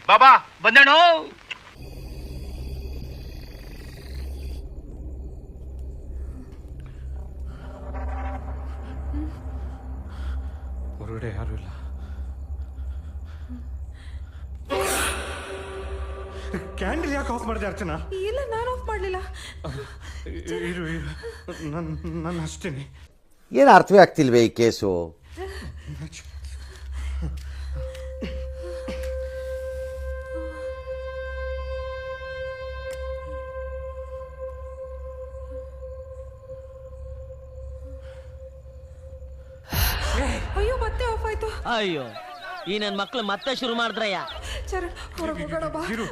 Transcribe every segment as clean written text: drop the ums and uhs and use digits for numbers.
ಬಾಬಾ ಬಂದೇಣು. ಹೊರಗಡೆ ಯಾರು ಇಲ್ಲ. ಕ್ಯಾಂಡಲ್ ಯಾಕೆ ಆಫ್ ಮಾಡಿದೆ ಅರ್ಚನಾ? ಇಲ್ಲ, ನಾನು ಆಫ್ ಮಾಡಲಿಲ್ಲ. ಇರು ನಾನು ಅಷ್ಟೇನೆ. ಏನು ಅರ್ಥವೇ ಆಗ್ತಿಲ್ವೇ ಈ ಕೇಸು? ಅಯ್ಯೋ, ಮತ್ತೆ ಆಫ್ ಆಯ್ತು. ಅಯ್ಯೋ, ಈ ನನ್ನ ಮಕ್ಳು ಮತ್ತೆ ಶುರು ಮಾಡಿದ್ರಯ್ಯ. ಚರಣ್, ಹೊರಗೆ ಹೋಗೋಣ ಬಾ. ಇರು,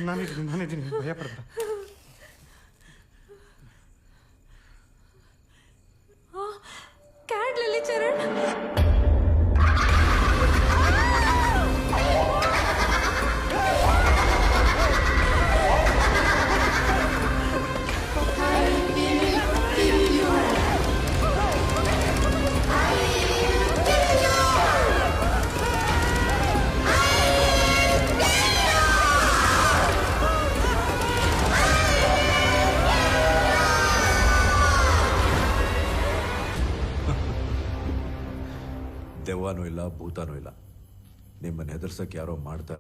ನಾನಿದ್ದೀನಿ, ಭಯ ಪಡ್ಬೇಡ. ಕ್ಯಾಂಡಲಲ್ಲಿ ಚರಣ್. ದೆವ್ವನೂ ಇಲ್ಲ, ಭೂತನೂ ಇಲ್ಲ. ನಿಮ್ಮನ್ನು ಹೆದರ್ಸಕ್ಕೆ ಯಾರೋ ಮಾಡ್ತಾರೆ.